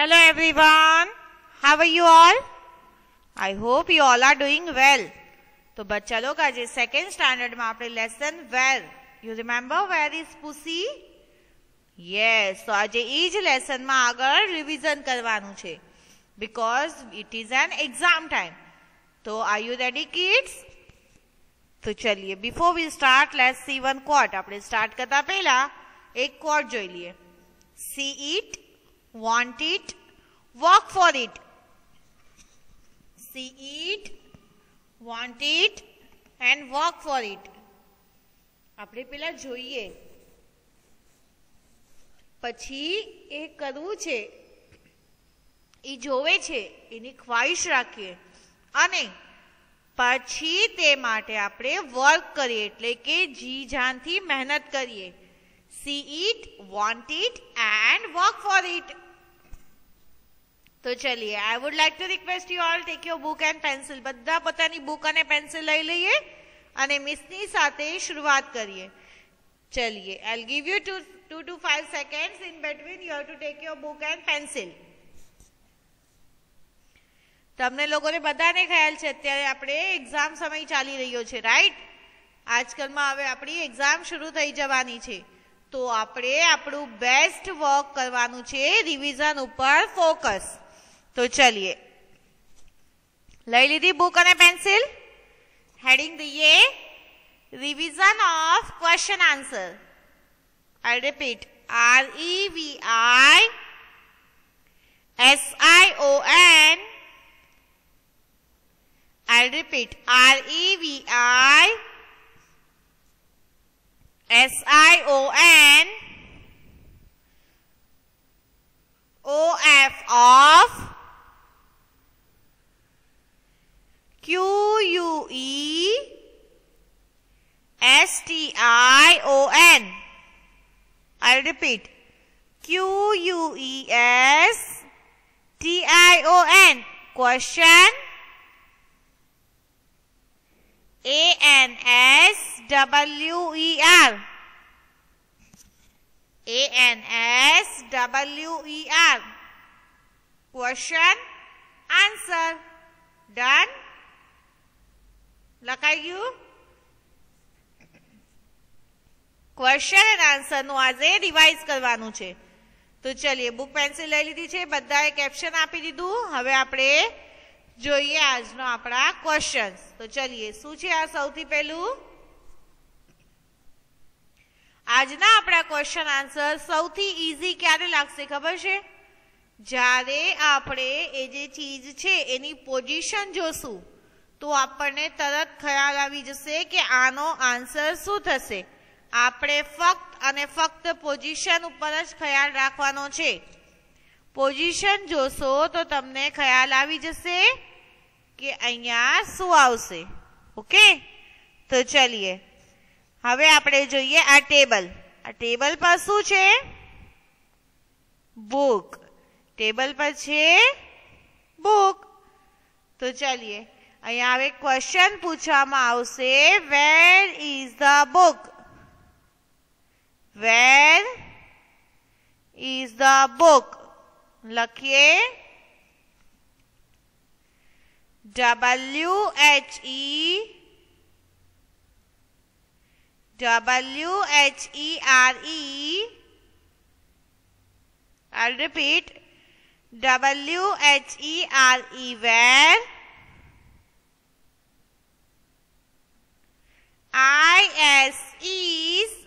Hello everyone. How are you all? I hope you all are doing well. तो बच्चा लोग आज second standard में આપણે lesson where you remember where is pussy yes તો આજે એ જ લેસનમાં આગળ રિવિઝન કરવાનું છે because it is an exam time તો આર યુ રેડી કિડ્સ તો ચલિए before we start let's see one quote આપણે સ્ટાર્ટ કરતા પહેલા એક ક્વોટ જોઈ લઈએ see it want it work for it see it want it and work for it આપણે પેલા જોઈએ પછી એ કરવું છે એ જોવે છે એની ખ્વાહિશ રાખીએ અને પછી તે માટે આપણે વર્ક કરીએ એટલે કે જી જાનથી મહેનત કરીએ see it want it and work for it તો ચલિए I would like to request you all take your book and pencil બધા પોતાની બુક અને પેન્સિલ લઈ લઈએ અને મિસની સાથે શરૂઆત કરીએ ચલિए I'll give you 2 to 5 seconds in between you have to take your book and pencil તમને લોકોને બધાને ખ્યાલ છે અત્યારે આપણે એક્ઝામ સમય ચાલી રહ્યો છે રાઈટ આજકાલમાં હવે આપણી એક્ઝામ શરૂ થઈ જવાની છે તો આપણે આપણું બેસ્ટ વર્ક કરવાનું છે રિવિઝન ઉપર ફોકસ તો ચલિए લઈ લીધી બુક અને પેન્સિલ હેડિંગ દઈએ revision of question answer I repeat REVISION I repeat REVISION OF of QUESTION I repeat QUESTION question ANSWER ANSWER question answer done લખાઈ ગયું ક્વેશ્ચન એન્ડ આન્સર નું આજે રિવાઇઝ કરવાનું છે તો ચલિए બુક પેન્સિલ લઈ લીધી છે બધાએ કેપ્શન આપી દીધું હવે આપણે જોઈએ આજનો આપણા ક્વેશ્ચન્સ તો ચલિए શું છે આ સૌથી પહેલું આજના આપણા ક્વેશ્ચન આન્સર સૌથી ઈઝી ક્યારે લાગશે ખબર છે જ્યારે આપણે એ જે ચીજ છે એની પોઝિશન જોશું તો આપણને તરત ખ્યાલ આવી જશે કે આનો આન્સર શું થશે આપણે ફક્ત અને ફક્ત પોઝિશન ઉપર જ ખ્યાલ રાખવાનો છે પોઝિશન જોશો તો તમને ખ્યાલ આવી જશે કે અહીંયા શું આવશે ઓકે તો ચલિए હવે આપણે જોઈએ આ ટેબલ પર શું છે બુક ટેબલ પર છે બુક તો ચલિए અહીંયા હવે ક્વેશ્ચન પૂછવામાં આવશે where is the book wear is the book લખીએ WHERE I'll repeat WHERE where IS is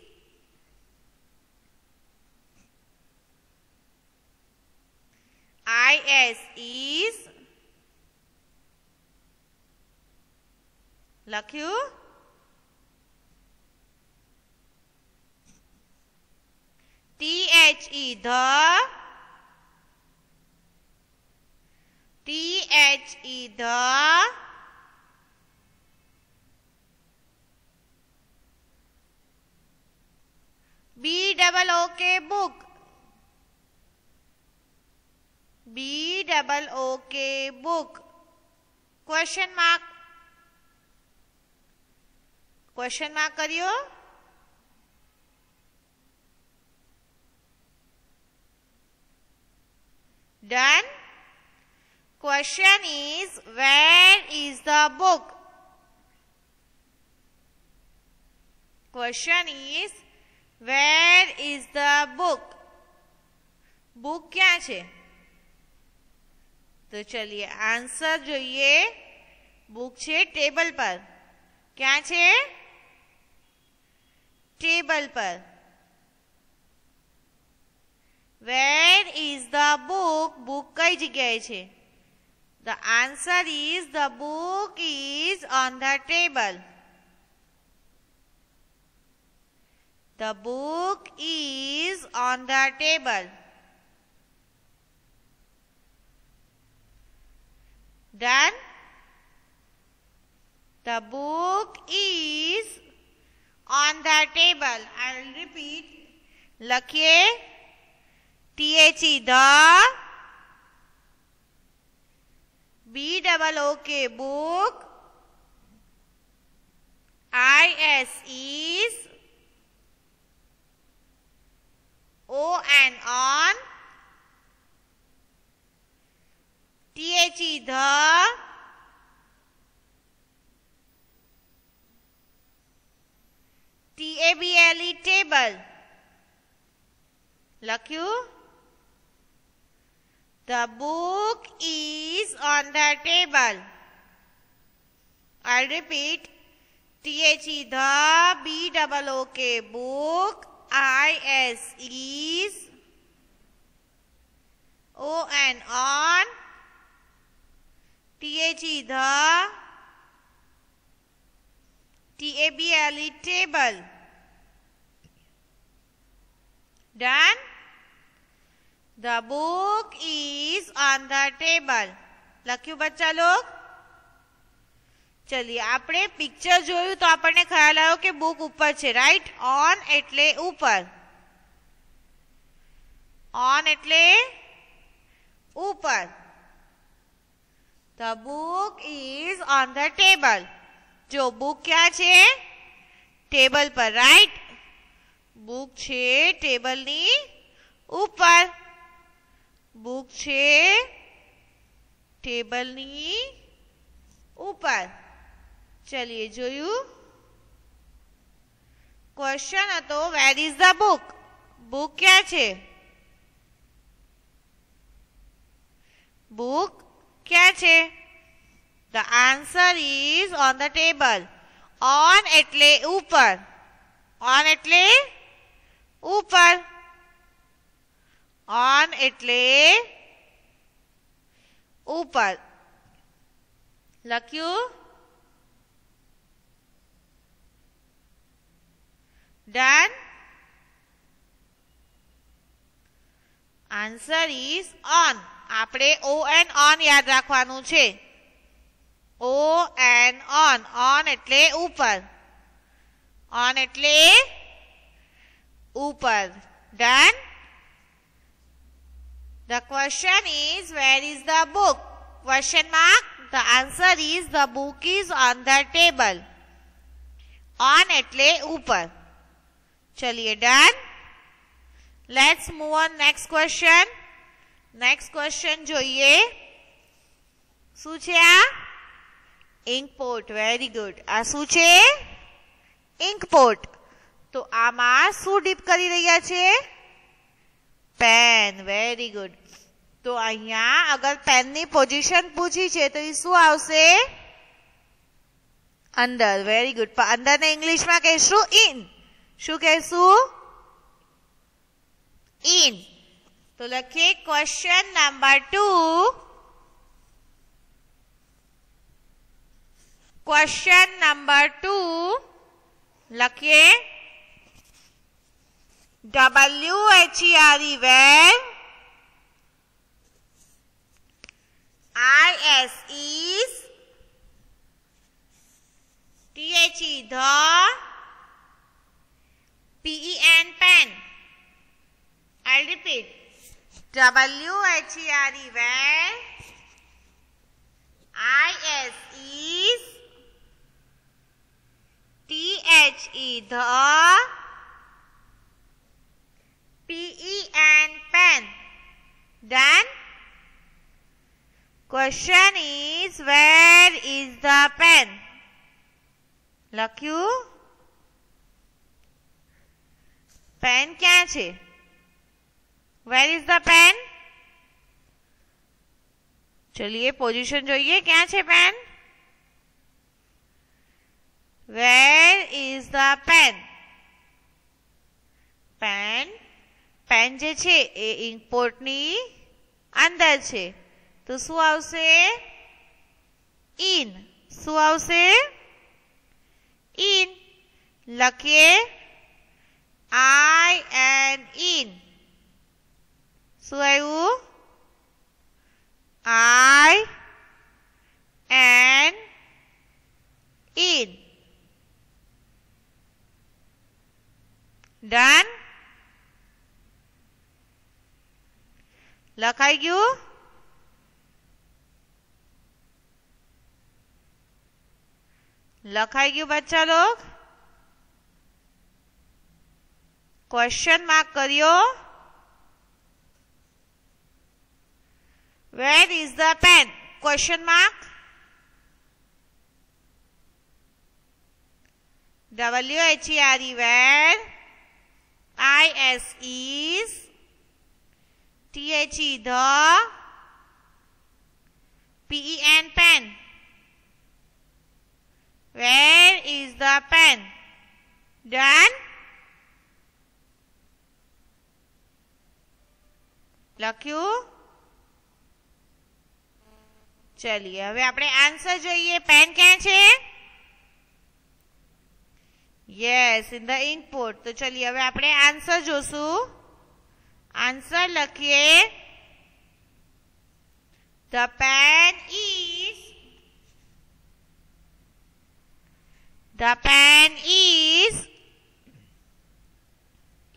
લખ્યું THE BOOK book BOOK book question mark કર્યો Done? Question is, where is the book? Question is, where is the book? Book क्या છે? तो चलिए answer જોઈએ. Book છે table पर. क्या છે? टेबल पर. Where is the book? Book કઈ જગ્યાએ છે? The answer is, the book is on the table. The book is on the table. Done? The book is on the table. I will repeat. લખીએ THE the, BOOK book, IS is, ON on, THE the, TABLE table. લખ્યું? The book is on the table. I'll repeat. THE the, BOOK book, IS is, ON on, THE the, TABLE table. Done? The book is on the table. લખ્યું બચ્ચા log? ચલિए આપણે picture જોયું તો આપણને ખ્યાલ આવ્યો કે બુક ઉપર છે, રાઈટ? ઓન એટલે ઉપર. ઓન એટલે ઉપર. The book is on the table. જો બુક ક્યાં છે? ટેબલ પર, રાઈટ? બુક છે ટેબલની ઉપર. बुक છે ટેબલની ઉપર. ચલિए જોયું. ક્વેશ્ચન હતો, વેર ઇઝ ધ બુક? બુક ક્યાં છે? બુક ક્યાં છે? The answer is on the table. On એટલે ઉપર. ઓન એટલે ઉપર. On એટલે ઉપર. લખ્યું? Done? Answer is on. આપણે ON on યાદ રાખવાનું છે. ON on. On એટલે ઉપર. On એટલે ઉપર. Done? The question is, where is the book? Question mark. The answer is, the book is on the table. On એટલે ઉપર. ચલિए done. Let's move on next question. Next question જોઈએ. શું છે આ? Ink pot. Very good. આ શું છે? Ink pot. તો આમાં શું ડીપ કરી રહ્યા છે? પેન. Very good. તો અહીંયા અગર પેનની પોઝિશન પૂછી છે તો એ શું આવશે? અંદર. Very good. પણ અંદરને ઇંગ્લિશમાં કહેશું ઇન. શું કહેશું? ઇન. તો લખીએ ક્વેશ્ચન નંબર 2. ક્વેશ્ચન નંબર 2 લખીએ WHERE where, IS is, THE the, PEN pen. I'll repeat. WHERE where, IS is, THE the, PEN pen. Done? Question is, where is the pen? લખ્યું? Pen ક્યાં છે? Where is the pen? चलिए position જોઈએ, ક્યાં છે pen? Where is the pen? Pen જે છે એ ઇંકપોટની અંદર છે, તો શું આવશે? ઇન. શું આવશે? ઇન. લખીએ IN. શું આવ્યું? IN. Done? લખાઈ ગયું? લખાઈ ગયું બચ્ચા લોગ? ક્વેશ્ચન માર્ક કર્યો? Where is the pen? Question mark. WHERE, where. IS is. THE, the. PEN, pen. Where is the pen? Done? લખ્યું? ચલિए હવે આપણે આન્સર જોઈએ. પેન ક્યાં છે? Yes, in the input. તો ચલિए હવે આપણે આન્સર જોશું. આન્સર લખીએ. The pen is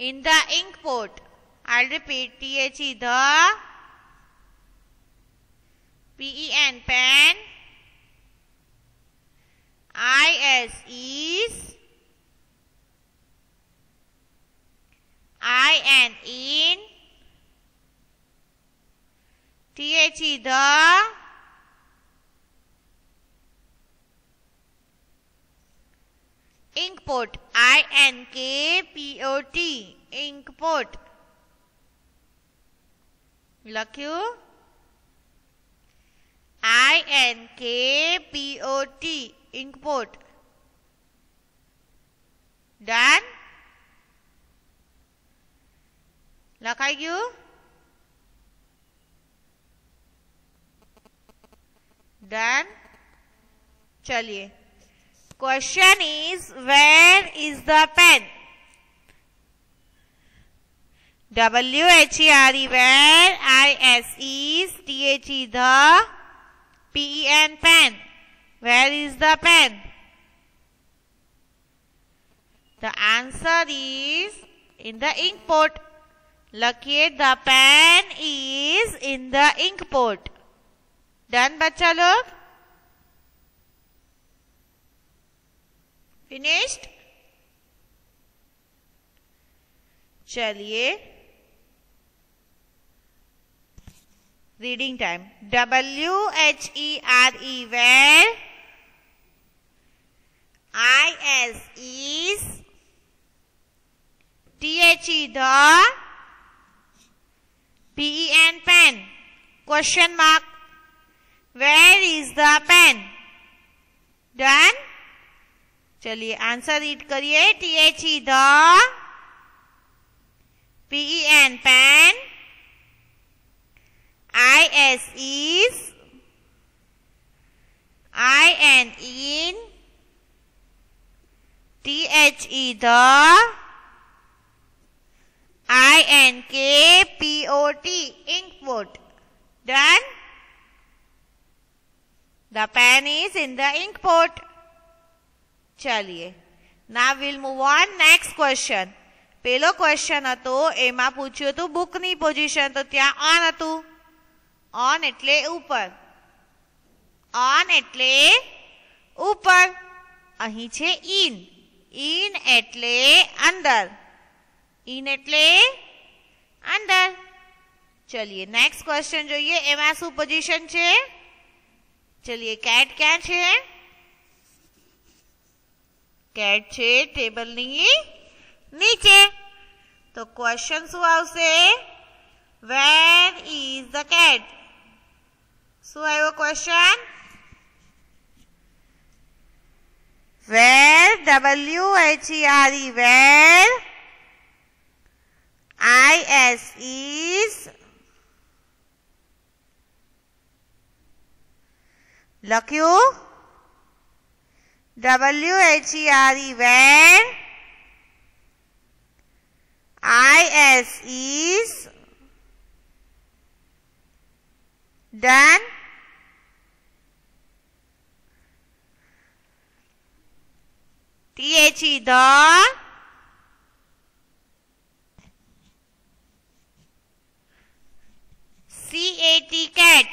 in the ink pot. I'll repeat. THE, the. PEN, pen. IS is. IN, in. THE, the. Ink pot. INKPOT. Ink pot. લખ્યું? INKPOT. Ink pot. Done? લખાઈ ગયું? Done? चलिए. Question is, where is the pen? WHERE, where. IS is. THE, the. PEN, pen. Where is the pen? The answer is in the ink pot. लखिए, the pen is in the ink pot. Done बच्चा लोग? Finished? चलिए, reading time. WHERE, where. IS is. THE, the. PEN, pen. Question mark. Where is the pen? Done? चलिए answer read करिए. THE, the. PEN, pen. IS is. IN, in. THE, the. INKPOT, ink pot. Done? The pen is in the ink pot. चलिए, now we'll move on. Next question. પેલો question હતો એમાં પૂછ્યું હતું બુકની position, તો ત્યાં on હતું. ઓન એટલે ઉપર. ઓન એટલે ઉપર. અહીં છે ઇન. ઇન એટલે અંદર. ઇન એટલે અંદર. ચલિए નેક્સ્ટ ક્વેશ્ચન જોઈએ. એમાં શું પોઝિશન છે? ચલિए કેટ ક્યાં છે? કેટ છે ટેબલની નીચે. તો ક્વેશ્ચન શું આવશે? Where is the cat? શું આવ્યો question? Where, WHERE, where. IS is લખ્યું. WHERE, where. IS is done. THE, the. CAT, cat.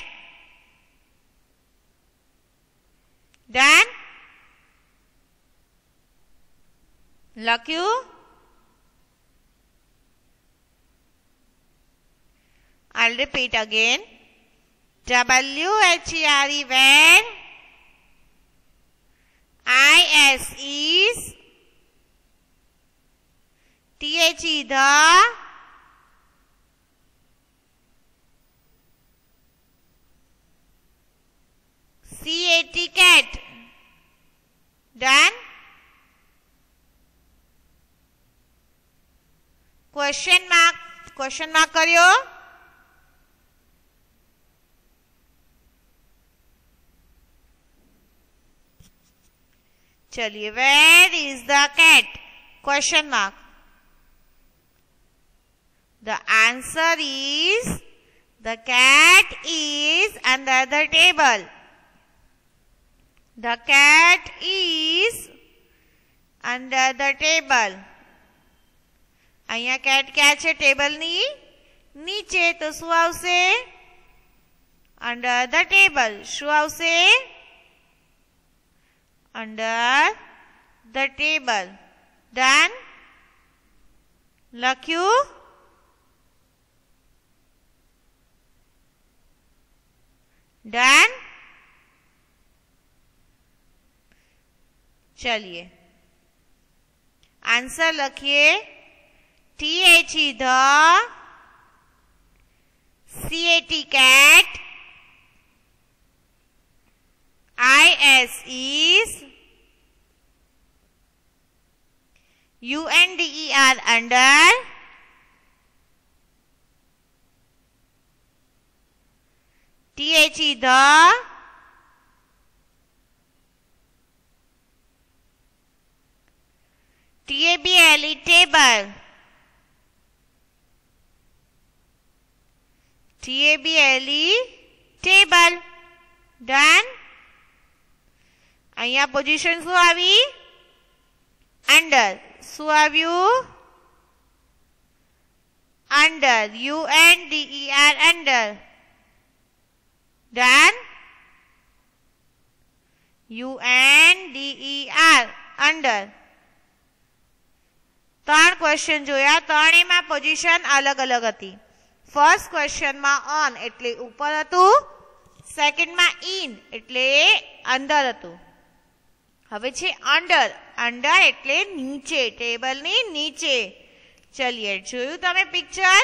Done. લખ્યું. I'll repeat again. WHERE, where. IS is. THE, the. CAT, cat. Done. Question mark કર્યો. चलिए, where is the cat? Question mark. The answer is the cat is under the table. The cat is under the table. અહીંયા cat ક્યાં છે? ટેબલની નીચે. તો શું આવશે? Under the table. શું આવશે? Under the table. ડન. લખ્યું. डन. चलिए आंसर लिखिए. THE, the. CAT, cat. IS is. UNDER, under. THE, the. TABLE, table. TABLE, table. Done. અહીંયા પોઝિશન શું આવી? અંડર. શું આવ્યું? Under. UNDER, under. Done. UNDER, under. 3 question જોયા. ત્રણેયમાં પોઝિશન અલગ અલગ હતી. ફર્સ્ટ ક્વેશ્ચનમાં ઓન એટલે ઉપર હતું. સેકન્ડમાં ઇન એટલે અંદર હતું. હવે છે અંડર. અંડર એટલે નીચે, ટેબલની નીચે. ચલિए જોયું તમે પિક્ચર?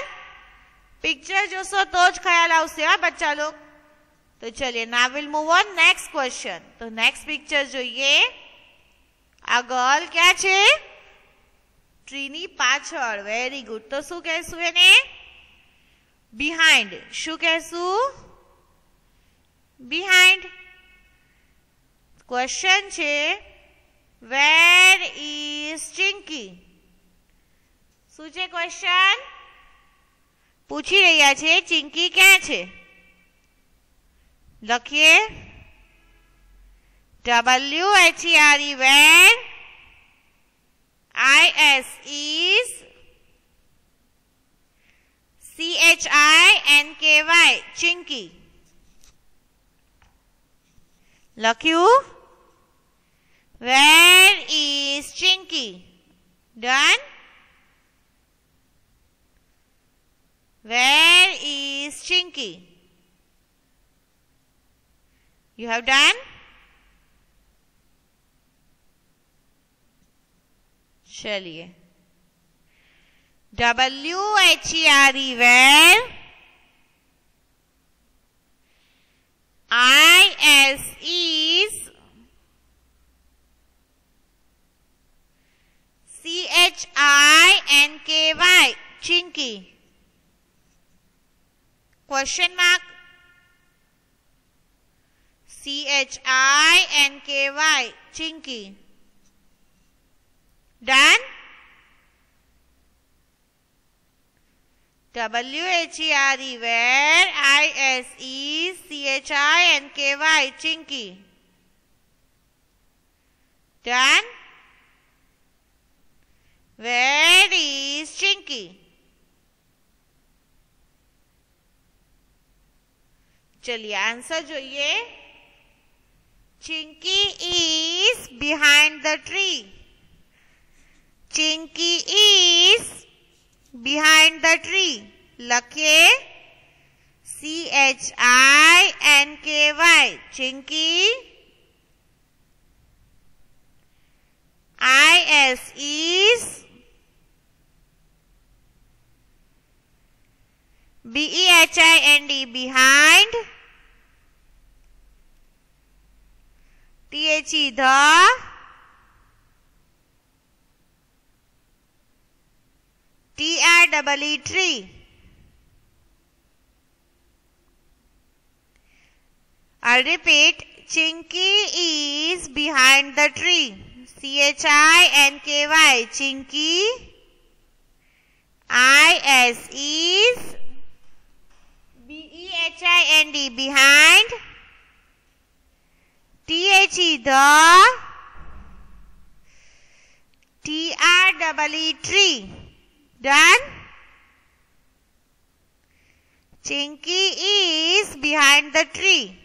પિક્ચર જોશો તો જ ખ્યાલ આવશે હા બચ્ચા લોગ. तो चलिए now we'll move on next question. तो next picture જોઈએ. આ ગર્લ ક્યાં છે? ટ્રીની પાછળ. Very good. તો શું કહેશું એને? બિહાઇન્ડ. શું કહેશું? બિહાઇન્ડ. ક્વેશ્ચન છે વેર ઇઝ ચિંકી? શું છે ક્વેશ્ચન? પૂછી રહ્યા છે ચિંકી ક્યાં છે? લખીએ. WHERE, where. IS is. CHINKY, Chinki. લખ્યું. Where is Chinky? Done. Where is Chinky? You have done? चलिए, WHERE where, IS is, CHINKY chinky. Question mark. CHINKY chinky. Done? WHERE where, IS is, CHINKY chinky. Done? Where is chinky? चलिए answer જોઈએ. Chinky is behind the tree. Chinky is behind the tree. લખીએ CHINKY Chinky. IS is BEHIND behind. THE the. TREE tree. I'll repeat. Chinky is behind the tree. CHINKY chinky. IS is BEHIND behind. THE the. TREE tree. Done? Chinky is behind the tree.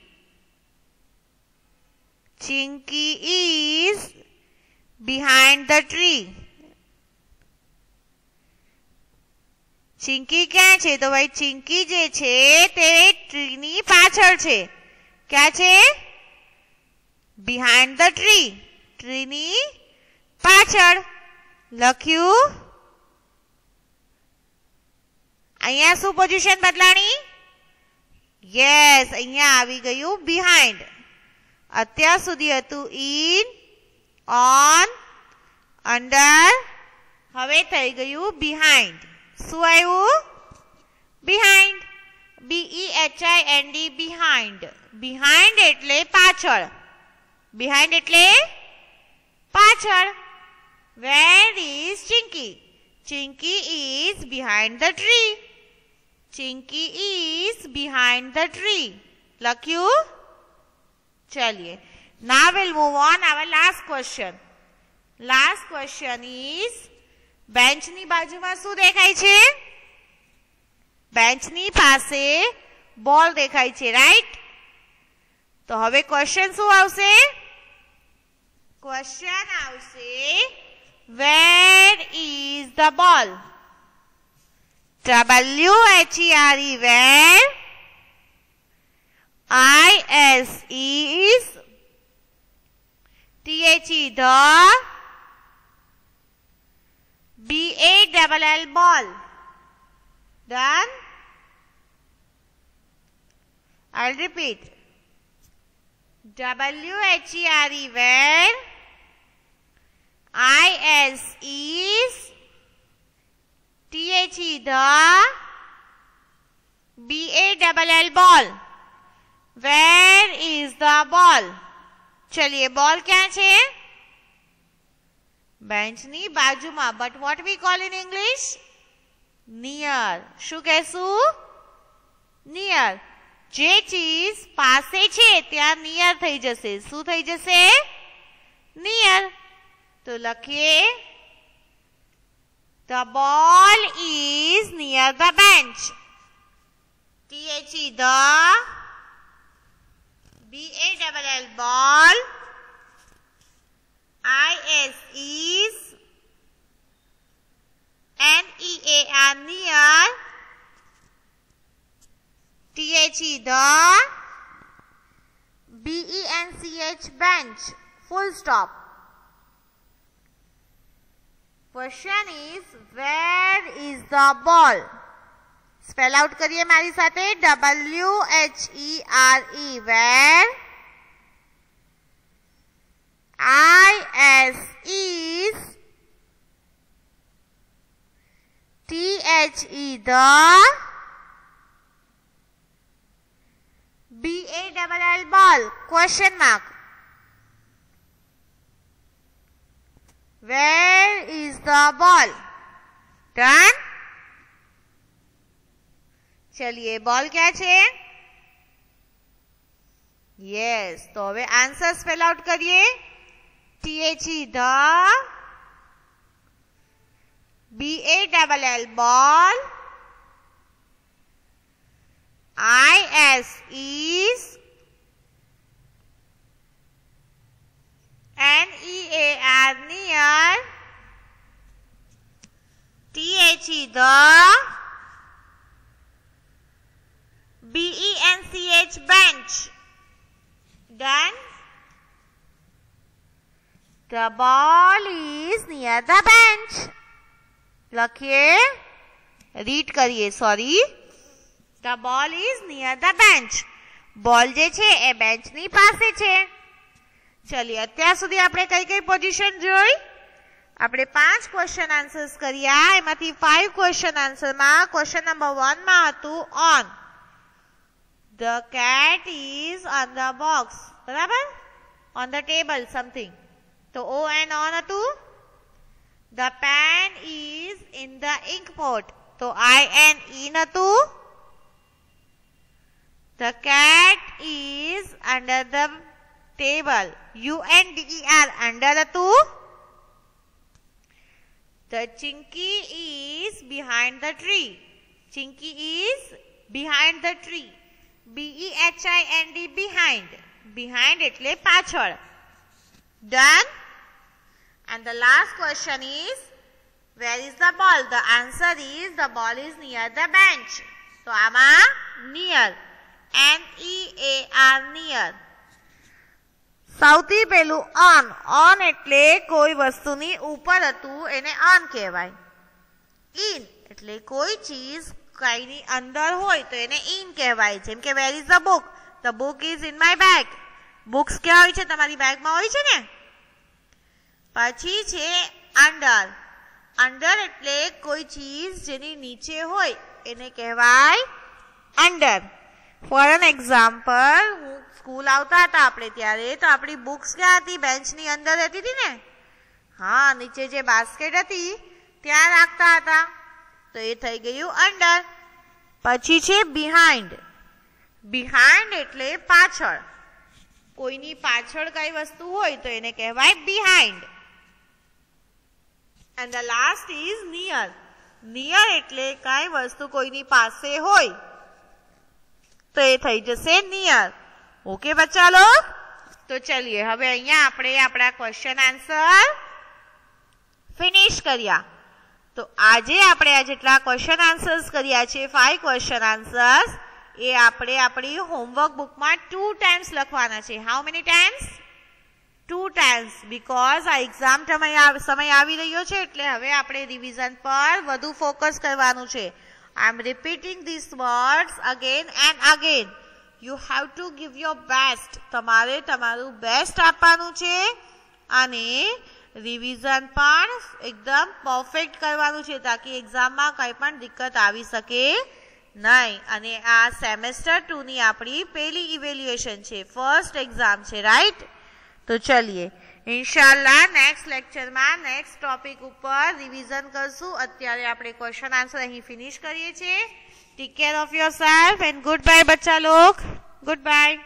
Chinky is behind the tree. Chinki क्या છે? તો ભાઈ चिंकी જે છે તે ટ્રીની પાછળ છે. क्या છે? behind the tree. ટ્રીની પાછળ. લખ્યું. અહીંયા શું પોઝિશન બદલાણી? યસ, અહીંયા આવી ગયું behind. અત્યાર સુધી હતું in, on, under. હવે થઈ ગયું behind. શું આવ્યું? behind. BEHIND behind. behind એટલે પાછળ. behind એટલે પાછળ. Where is Chinky? Chinky is behind the tree. Chinky is behind the tree. લખ્યું? ચલિए. Now we'll move on our last question. Last question is, બેન્ચની બાજુમાં શું દેખાય છે? બેન્ચની પાસે બોલ દેખાય છે, રાઈટ? તો હવે ક્વેશ્ચન શું આવશે? ક્વેશ્ચન આવશે, where is the ball? WHERE where, IS is, THE the, BALL ball. Done? I'll repeat. WHERE where, IS is, THE the, BALL ball. Where is the ball? चलिए, बॉल क्या છે? બેન્ચની બાજુમાં. But what we call in English? Near. શું કહેશું? Near. જે ચીજ પાસે છે ત્યાં near થઈ જશે. શું થઈ જશે? Near. તો લખીએ, the ball is near the bench. THE the, BALL ball. IS is, NEAR near. THE the, BENCH bench, full stop. Question is, where is the ball? Spell out करिए हमारी साथे, WHERE, where. IS is, THE the, BALL ball, question mark. Where is the ball? Done? चलिए ball क्या છે? Yes, तो હવે answer spell out કરીએ. THE the, BALL ball, IS is, NEAR near, THE the, BENCH bench. Done? The ball is near the bench. લખીએ, read કરીએ, sorry. The ball is near the bench. બોલ જે છે એ બેન્ચની પાસે છે. ચલિए, અત્યાર સુધી આપણે કઈ કઈ પોઝિશન જોઈ? આપણે 5 ક્વેશ્ચન આન્સર્સ કર્યા. એમાંથી 5 ક્વેશ્ચન આન્સરમાં ક્વેશ્ચન નંબર 1 માં હતું on. The cat is on the box. બરાબર? On the table something. તો O and on હતું. The pen is in the ink pot. તો I and E નતું. The cat is under the table. UNDER under હતું. The chinky is behind the tree. Chinky is behind the tree. BEHIND behind. Behind એટલે પાછળ. Done? And the last question is, where is the ball? The answer is, the ball is near the bench. So આમાં near. NEAR near. સૌથી પહેલું on. On એટલે કોઈ વસ્તુની ઉપર હતું એને on કહેવાય. In એટલે કોઈ ચીજ કઈની અંદર હોય તો એને in કહેવાય. જેમ કે where is the book? The book is in my bag. Books ક્યાં હોય છે? તમારી બેગમાં હોય છે ને? પછી છે under. Under એટલે કોઈ ચીજ જેની નીચે હોય એને કહેવાય under. For an example, હું સ્કૂલ આવતા હતા આપણે ત્યારે તો આપણી બુક્સ ક્યાં હતી? બેન્ચની અંદર રહેતી હતી ને? હા, નીચે જે બાસ્કેટ હતી ત્યાં રાખતા હતા. તો એ થઈ ગયું under. પછી છે behind. Behind એટલે પાછળ. કોઈની પાછળ કઈ વસ્તુ હોય તો એને કહેવાય behind. And the last is near. Near એટલે કઈ વસ્તુ કોઈની પાસે હોય તો એ થઈ જશે near. ઓકે બચ્ચા લોગ? તો ચલિए હવે અહીંયા આપણે આપણા ક્વેશ્ચન આન્સર ફિનિશ કર્યા. તો આજે આપણે આ જેટલા ક્વેશ્ચન આન્સર્સ કર્યા છે 5 ક્વેશ્ચન આન્સર્સ એ આપણે આપણી હોમવર્ક બુકમાં 2 times લખવાના છે. How many times? 2 times. Because આ એક્ઝામ સમય આવી રહ્યો છે એટલે હવે આપણે રિવિઝન પર વધુ ફોકસ કરવાનું છે. I am repeating these words again and again. You have to give your best. તમારે તમારું બેસ્ટ આપવાનું છે અને રિવિઝન પણ એકદમ પરફેક્ટ કરવાનું છે તાકી એક્ઝામમાં કંઈ પણ દિક્કત આવી શકે નહીં. અને આ સેમેસ્ટર 2 ની આપણી પહેલી ઇવેલ્યુએશન છે, ફર્સ્ટ એક્ઝામ છે, રાઈટ? તો ચલિए ઇન્શાલ્લાહ નેક્સ્ટ લેક્ચરમાં નેક્સ્ટ ટોપિક ઉપર રિવિઝન કરશું. અત્યારે આપણે ક્વેશ્ચન આન્સર અહીં ફિનિશ કરીએ છીએ. Take care of yourself and good bye બચ્ચા લોગ. Good bye.